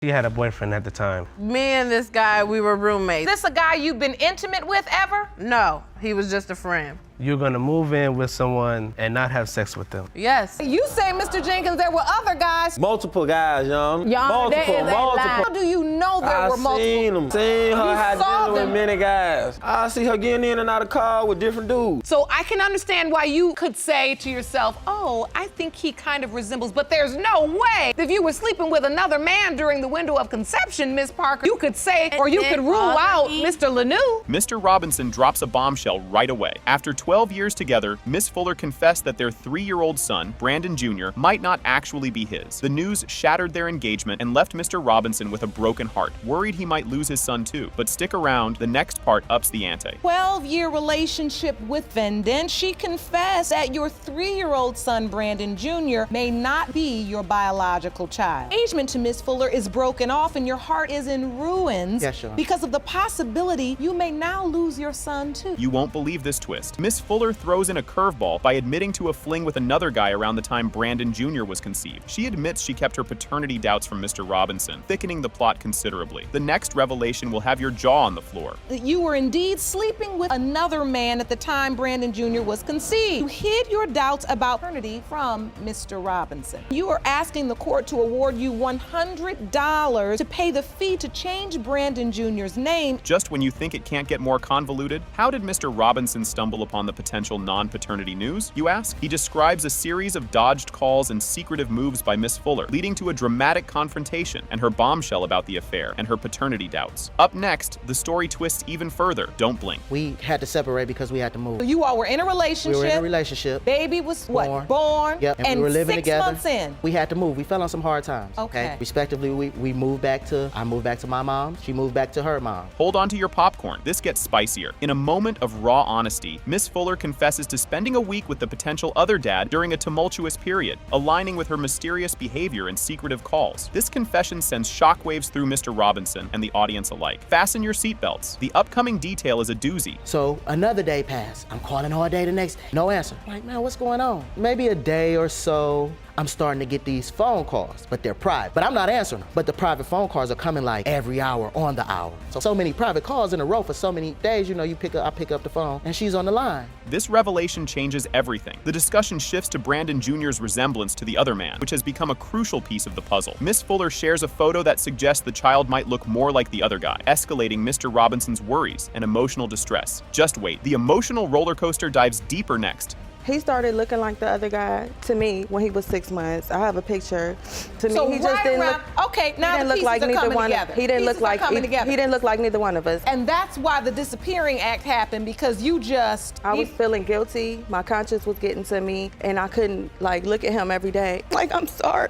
She had a boyfriend at the time. Me and this guy, we were roommates. Is this a guy you've been intimate with ever? No, he was just a friend. You're gonna move in with someone and not have sex with them. Yes. You say, Mr. Jenkins, there were other guys. Multiple guys, multiple. How do you know there were multiple? Seen her had saw dinner with them. many guys. I see her getting in and out of car with different dudes. So I can understand why you could say to yourself, oh, I think he kind of resembles, but there's no way if you were sleeping with another man during the window of conception, Miss Parker, you could say, or you could rule out Mr. Lanou. Mr. Robinson drops a bombshell right away. After 12 years together, Miss Fuller confessed that their 3-year-old son, Brandon Jr., might not actually be his. The news shattered their engagement and left Mr. Robinson with a broken heart, worried he might lose his son too. But stick around, the next part ups the ante. 12-year relationship with Vendon, she confessed that your 3-year-old son, Brandon Jr., may not be your biological child. Engagement to Miss Fuller is broken off and your heart is in ruins because of the possibility you may now lose your son too. You won't believe this twist. Miss Fuller throws in a curveball by admitting to a fling with another guy around the time Brandon Jr. was conceived. She admits she kept her paternity doubts from Mr. Robinson, thickening the plot considerably. The next revelation will have your jaw on the floor. You were indeed sleeping with another man at the time Brandon Jr. was conceived. You hid your doubts about paternity from Mr. Robinson. You are asking the court to award you $100 to pay the fee to change Brandon Jr.'s name. Just when you think it can't get more convoluted, how did Mr. Robinson stumble upon the potential non-paternity news, you ask? He describes a series of dodged calls and secretive moves by Miss Fuller, leading to a dramatic confrontation and her bombshell about the affair and her paternity doubts. Up next, the story twists even further. Don't blink. We had to separate because we had to move. You all were in a relationship. We were in a relationship. Baby was what? Born. Yep. And we were living 6 together. months in. We had to move. We fell on some hard times. Okay. Respectively, we moved back to, I moved back to my mom. She moved back to her mom. Hold on to your popcorn. This gets spicier. In a moment of raw honesty, Miss Fuller confesses to spending a week with the potential other dad during a tumultuous period, aligning with her mysterious behavior and secretive calls. This confession sends shockwaves through Mr. Robinson and the audience alike. Fasten your seatbelts. The upcoming detail is a doozy. So another day passed. I'm calling all day the next day. No answer. I'm like, man, what's going on? Maybe a day or so, I'm starting to get these phone calls, but they're private. But I'm not answering them. But the private phone calls are coming like every hour on the hour. So many private calls in a row for so many days, you know, I pick up the phone and she's on the line. This revelation changes everything. The discussion shifts to Brandon Jr.'s resemblance to the other man, which has become a crucial piece of the puzzle. Miss Fuller shares a photo that suggests the child might look more like the other guy, escalating Mr. Robinson's worries and emotional distress. Just wait. The emotional roller coaster dives deeper next. He started looking like the other guy to me when he was 6 months. I have a picture. To me, he just didn't look. Okay, now he didn't the look like pieces are neither coming one. together. He didn't look like he didn't look like neither one of us. And that's why the disappearing act happened, because you just. I was feeling guilty. My conscience was getting to me, and I couldn't like look at him every day. Like, I'm sorry.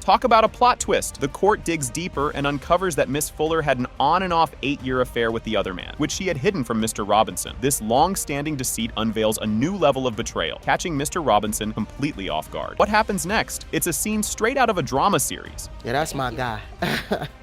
Talk about a plot twist. The court digs deeper and uncovers that Miss Fuller had an on and off 8-year affair with the other man, which she had hidden from Mr. Robinson. This long-standing deceit unveils a new level of betrayal, catching Mr. Robinson completely off guard. What happens next? It's a scene straight out of a drama series. Yeah, that's my guy.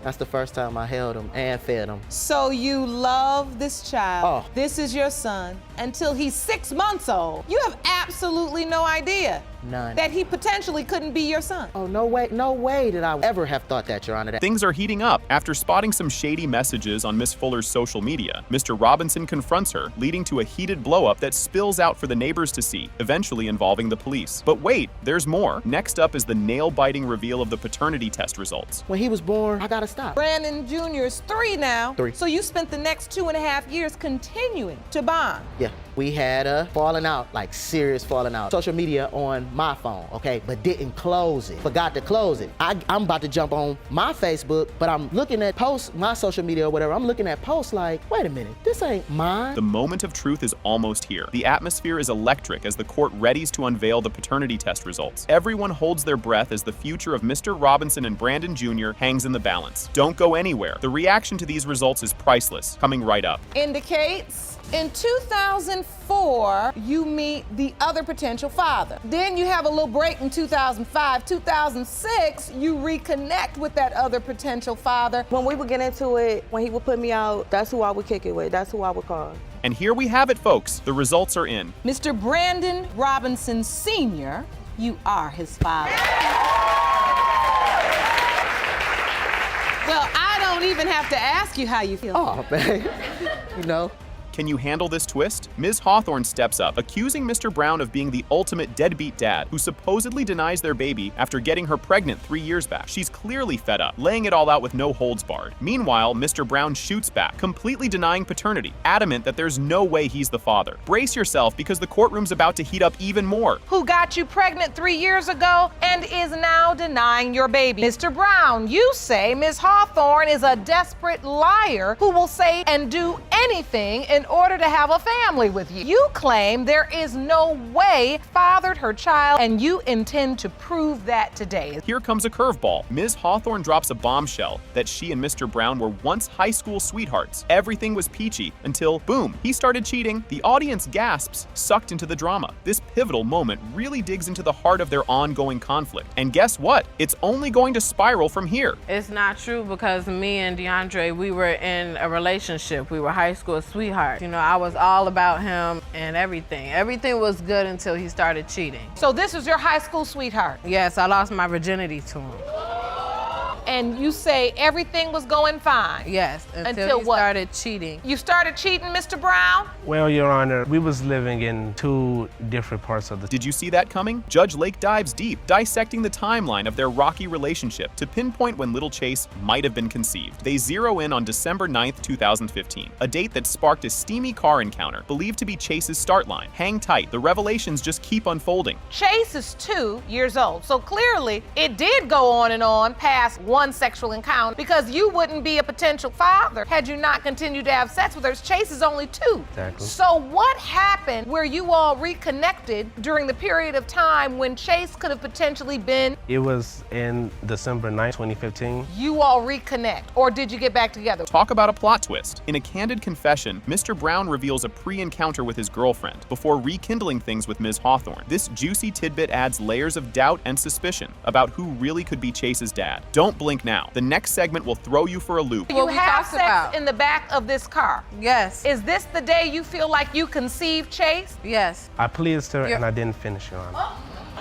That's the first time I held him and fed him. So you love this child. Oh. This is your son until he's 6 months old. You have absolutely no idea. None. That he potentially couldn't be your son. Oh, no way did I ever have thought that, Your Honor. Things are heating up. After spotting some shady messages on Miss Fuller's social media, Mr. Robinson confronts her, leading to a heated blow-up that spills out for the neighbors to see, eventually involving the police. But wait, there's more. Next up is the nail-biting reveal of the paternity test results. When he was born, I gotta stop. Brandon Jr. is 3 now. 3. So you spent the next 2.5 years continuing to bond. Yeah, we had a falling out, like serious falling out. Social media on my phone, okay, but didn't close it. Forgot to close it. I'm about to jump on my Facebook, but I'm looking at posts, my social media or whatever, I'm looking at posts like, wait a minute, this ain't mine. The moment of truth is almost here. The atmosphere is electric as the court readies to unveil the paternity test results. Everyone holds their breath as the future of Mr. Robinson and Brandon Jr. hangs in the balance. Don't go anywhere. The reaction to these results is priceless. Coming right up. Indicates in 2004, you meet the other potential father. Then you have a little break in 2005. 2006, you reconnect with that other potential father. When we would get into it, when he would put me out, that's who I would kick it with. That's who I would call. And here we have it, folks. The results are in. Mr. Brandon Robinson Sr., you are his father. Well, I don't even have to ask you how you feel. Oh, man. You know? Can you handle this twist? Ms. Hawthorne steps up, accusing Mr. Brown of being the ultimate deadbeat dad who supposedly denies their baby after getting her pregnant 3 years back. She's clearly fed up, laying it all out with no holds barred. Meanwhile, Mr. Brown shoots back, completely denying paternity, adamant that there's no way he's the father. Brace yourself because the courtroom's about to heat up even more. Who got you pregnant 3 years ago and is now denying your baby. Mr. Brown, you say Ms. Hawthorne is a desperate liar who will say and do anything in order to have a family with you. You claim there is no way fathered her child, and you intend to prove that today. Here comes a curveball. Ms. Hawthorne drops a bombshell that she and Mr. Brown were once high school sweethearts. Everything was peachy until, boom, he started cheating. The audience gasps, sucked into the drama. This pivotal moment really digs into the heart of their ongoing conflict. And guess what? It's only going to spiral from here. It's not true because me and DeAndre, we were in a relationship. We were high school sweethearts. You know, I was all about him and everything. Everything was good until he started cheating. So this was your high school sweetheart? Yes, I lost my virginity to him. And you say everything was going fine? Yes, Until he what? started cheating. You started cheating, Mr. Brown? Well, Your Honor, we was living in 2 different parts of the Did you see that coming? Judge Lake dives deep, dissecting the timeline of their rocky relationship to pinpoint when little Chase might have been conceived. They zero in on December 9th, 2015, a date that sparked a steamy car encounter, believed to be Chase's start line. Hang tight, the revelations just keep unfolding. Chase is 2 years old, so clearly it did go on and on past one sexual encounter because you wouldn't be a potential father had you not continued to have sex with her. Chase is only 2. Exactly. So what happened where you all reconnected during the period of time when Chase could have potentially been? It was in December 9th, 2015. You all reconnect, or did you get back together? Talk about a plot twist. In a candid confession, Mr. Brown reveals a pre-encounter with his girlfriend before rekindling things with Ms. Hawthorne. This juicy tidbit adds layers of doubt and suspicion about who really could be Chase's dad. Don't blink now. The next segment will throw you for a loop. You we have talked sex about. in the back of this car. Yes, Is this the day you feel like you conceived Chase? yes. I pleased her You're- and I didn't finish, Your Honor.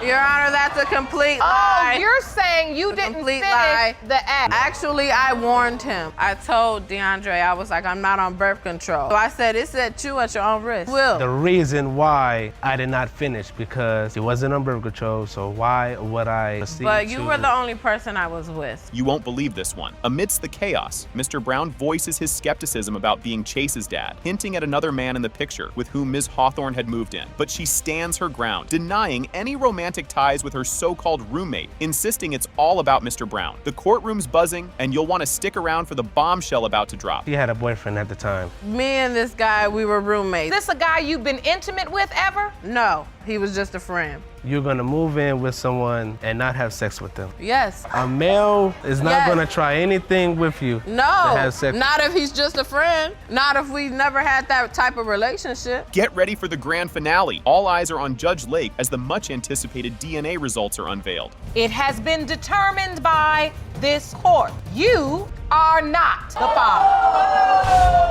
Your Honor, that's a complete Oh, lie. you're saying you didn't complete finish lie. the act. Actually, I warned him. I told DeAndre, I was like, I'm not on birth control. So I said, it's at you at your own risk. Will. The reason why I did not finish because it wasn't on birth control, so why would I proceed But you to- were the only person I was with. You won't believe this one. Amidst the chaos, Mr. Brown voices his skepticism about being Chase's dad, hinting at another man in the picture with whom Ms. Hawthorne had moved in. But she stands her ground, denying any romantic ties with her so-called roommate, insisting it's all about Mr. Brown. The courtroom's buzzing, and you'll want to stick around for the bombshell about to drop. She had a boyfriend at the time. Me and this guy, we were Is roommates. this a guy you've been intimate with ever? No, he was just a friend. You're gonna move in with someone and not have sex with them. Yes. A male is not Yes. gonna try anything with you to No, have sex. not if he's just a friend. Not if we never had that type of relationship. Get ready for the grand finale. All eyes are on Judge Lake as the much-anticipated DNA results are unveiled. It has been determined by this court. You are not the father.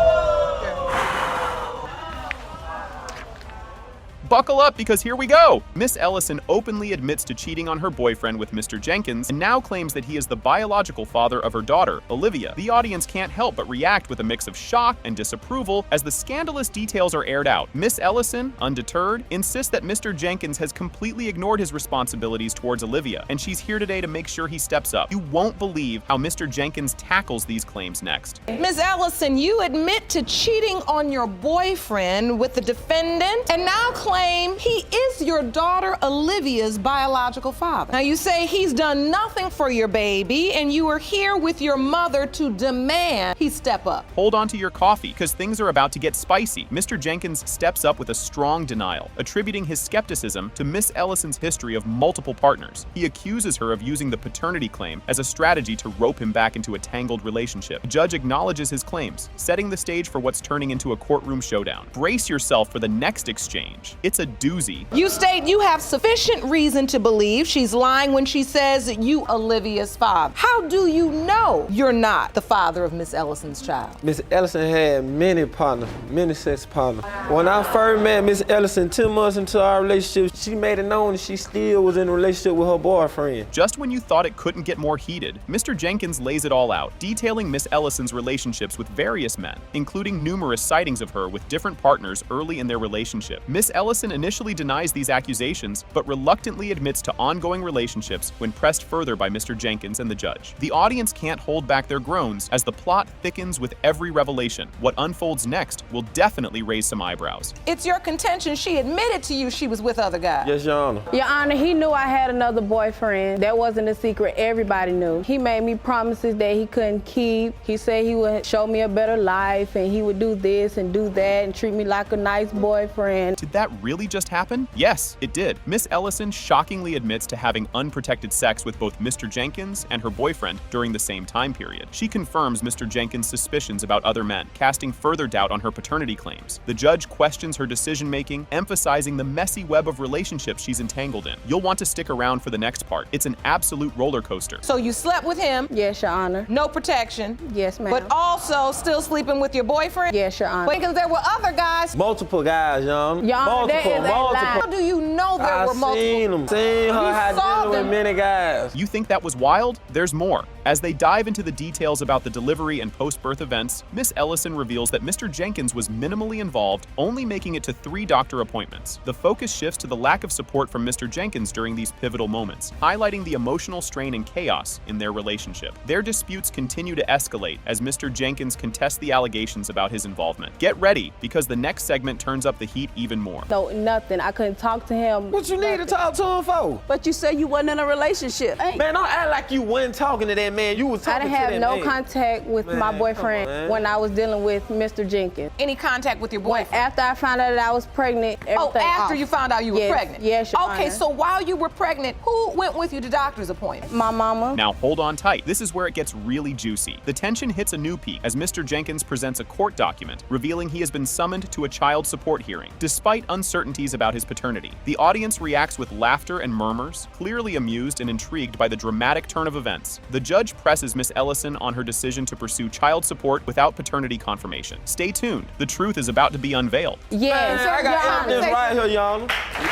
Buckle up because here we go! Miss Ellison openly admits to cheating on her boyfriend with Mr. Jenkins and now claims that he is the biological father of her daughter, Olivia. The audience can't help but react with a mix of shock and disapproval as the scandalous details are aired out. Miss Ellison, undeterred, insists that Mr. Jenkins has completely ignored his responsibilities towards Olivia, and she's here today to make sure he steps up. You won't believe how Mr. Jenkins tackles these claims next. Ms. Ellison, you admit to cheating on your boyfriend with the defendant and now claim he is your daughter Olivia's biological father. Now you say he's done nothing for your baby and you are here with your mother to demand he step up. Hold on to your coffee, because things are about to get spicy. Mr. Jenkins steps up with a strong denial, attributing his skepticism to Miss Ellison's history of multiple partners. He accuses her of using the paternity claim as a strategy to rope him back into a tangled relationship. The judge acknowledges his claims, setting the stage for what's turning into a courtroom showdown. Brace yourself for the next exchange. It's It's a doozy. You state you have sufficient reason to believe she's lying when she says that you Olivia's father. How do you know you're not the father of Miss Ellison's child? Miss Ellison had many partners, many sex partners. When I first met Miss Ellison 10 months into our relationship, she made it known that she still was in a relationship with her boyfriend. Just when you thought it couldn't get more heated, Mr. Jenkins lays it all out, detailing Miss Ellison's relationships with various men, including numerous sightings of her with different partners early in their relationship. Miss Ellison initially denies these accusations, but reluctantly admits to ongoing relationships when pressed further by Mr. Jenkins and the judge. The audience can't hold back their groans as the plot thickens with every revelation. What unfolds next will definitely raise some eyebrows. It's your contention she admitted to you she was with other guys. Yes, Your Honor. Your Honor, he knew I had another boyfriend. That wasn't a secret. Everybody knew. He made me promises that he couldn't keep. He said he would show me a better life and he would do this and do that and treat me like a nice boyfriend. Did that really just happen? Yes, it did. Miss Ellison shockingly admits to having unprotected sex with both Mr. Jenkins and her boyfriend during the same time period. She confirms Mr. Jenkins' suspicions about other men, casting further doubt on her paternity claims. The judge questions her decision-making, emphasizing the messy web of relationships she's entangled in. You'll want to stick around for the next part. It's an absolute roller coaster. So you slept with him? Yes, Your Honor. No protection? Yes, ma'am. But also still sleeping with your boyfriend? Yes, Your Honor. But because there were other guys. Multiple guys, Your Honor. Your Honor, that is a lie. How do you know there were multiple? Seen them. Seen her had dinner with many guys. You think that was wild? There's more. As they dive into the details about the delivery and post-birth events, Miss Ellison reveals that Mr. Jenkins was minimally involved, only making it to 3 doctor appointments. The focus shifts to the lack of support from Mr. Jenkins during these pivotal moments, highlighting the emotional strain and chaos in their relationship. Their disputes continue to escalate as Mr. Jenkins contests the allegations about his involvement. Get ready, because the next segment turns up the heat even more. So nothing. I couldn't talk to him. What you need to talk to him for? But you said you wasn't in a relationship. Hey. Man, don't act like you wasn't talking to that man. You was I talking didn't to have that no man. contact with Man, my come boyfriend on, man. when I was dealing with Mr. Jenkins. Any contact with your boyfriend? After I found out that I was pregnant, everything Oh, after off. you found out you were Yes, pregnant? yes, Your Okay, Honor. so while you were pregnant, who went with you to doctor's appointments? My mama. Now hold on tight. This is where it gets really juicy. The tension hits a new peak as Mr. Jenkins presents a court document revealing he has been summoned to a child support hearing, despite uncertainties about his paternity. The audience reacts with laughter and murmurs, clearly amused and intrigued by the dramatic turn of events. The judge presses Miss Ellison on her decision to pursue child support without paternity confirmation. Stay tuned. The truth is about to be unveiled. Yes, Man, I got Your Honor. evidence right here, Your Honor.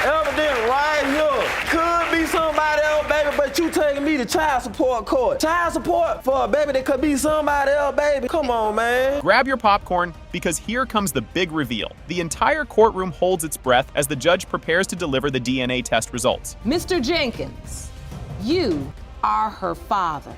Evidence right here. Could be somebody else, baby, but you taking me to child support court. Child support for a baby that could be somebody else, baby. Come on, man. Grab your popcorn, because here comes the big reveal. The entire courtroom holds its breath as the judge prepares to deliver the DNA test results. Mr. Jenkins, you are her father.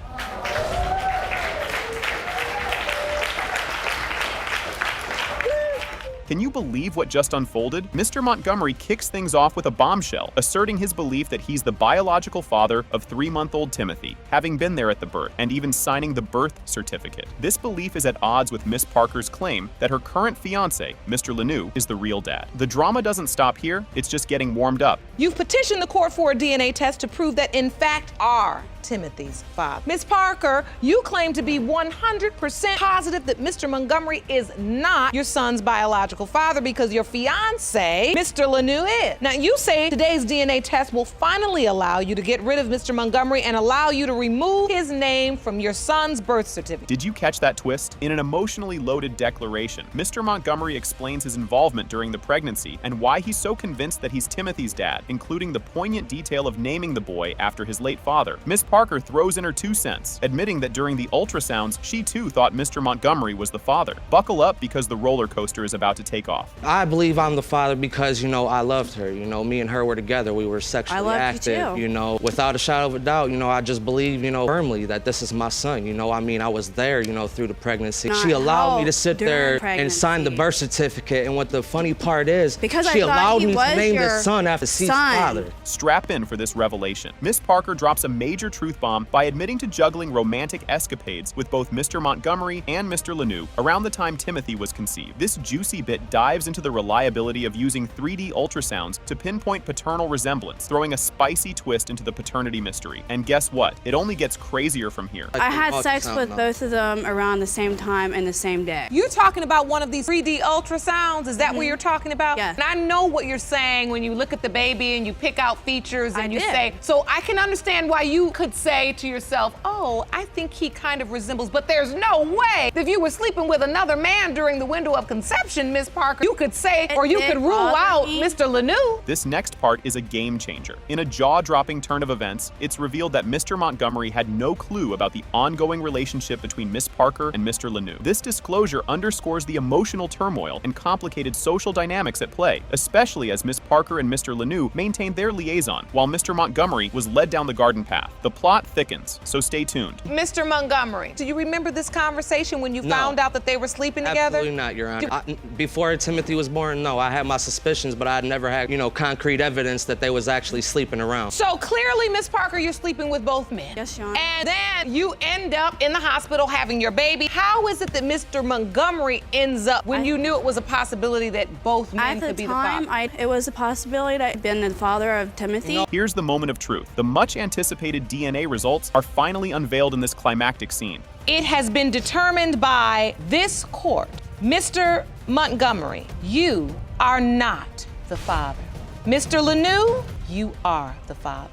Can you believe what just unfolded? Mr. Montgomery kicks things off with a bombshell, asserting his belief that he's the biological father of 3-month-old Timothy, having been there at the birth, and even signing the birth certificate. This belief is at odds with Miss Parker's claim that her current fiancé, Mr. Lanou, is the real dad. The drama doesn't stop here, it's just getting warmed up. You've petitioned the court for a DNA test to prove that in fact are Timothy's father. Ms. Parker, you claim to be 100% positive that Mr. Montgomery is not your son's biological father because your fiance, Mr. Lanou, is. Now, you say today's DNA test will finally allow you to get rid of Mr. Montgomery and allow you to remove his name from your son's birth certificate. Did you catch that twist? In an emotionally loaded declaration, Mr. Montgomery explains his involvement during the pregnancy and why he's so convinced that he's Timothy's dad, including the poignant detail of naming the boy after his late father. Miss Parker throws in her 2 cents, admitting that during the ultrasounds, she too thought Mr. Montgomery was the father. Buckle up, because the roller coaster is about to take off. I believe I'm the father because, I loved her. Me and her were together. We were sexually active, Without a shadow of a doubt, I just believe, firmly that this is my son. I was there, through the pregnancy. She allowed me to sit there and sign the birth certificate. And what the funny part is, because she allowed me to name your the son after C's father. Strap in for this revelation. Miss Parker drops a major truth bomb by admitting to juggling romantic escapades with both Mr. Montgomery and Mr. Lanou around the time Timothy was conceived. This juicy bit bit dives into the reliability of using 3D ultrasounds to pinpoint paternal resemblance, throwing a spicy twist into the paternity mystery. And guess what? It only gets crazier from here. I had sex with both of them around the same time and the same day. You're talking about one of these 3D ultrasounds? Is that what you're talking about? Yes. And I know what you're saying when you look at the baby and you pick out features and you say, so I can understand why you could say to yourself, oh, I think he kind of resembles, but there's no way if you were sleeping with another man during the window of conception, Miss Parker, you could say, or you could rule out Mr. Lanou. This next part is a game changer. In a jaw-dropping turn of events, it's revealed that Mr. Montgomery had no clue about the ongoing relationship between Miss Parker and Mr. Lanou. This disclosure underscores the emotional turmoil and complicated social dynamics at play, especially as Miss Parker and Mr. Lanou maintained their liaison, while Mr. Montgomery was led down the garden path. The plot thickens, so stay tuned. Mr. Montgomery, do you remember this conversation when you found out that they were sleeping together? Absolutely not, Your Honor. Before Timothy was born, no, I had my suspicions, but I never had, concrete evidence that they was actually sleeping around. So clearly, Miss Parker, you're sleeping with both men. Yes, Your Honor. And then you end up in the hospital having your baby. How is it that Mr. Montgomery ends up when you knew it was a possibility that both men could be the father? It was a possibility that I'd been the father of Timothy. Here's the moment of truth. The much anticipated DNA results are finally unveiled in this climactic scene. It has been determined by this court, Mr. Montgomery, you are not the father. Mr. Lanou, you are the father.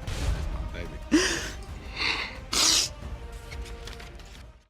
Baby.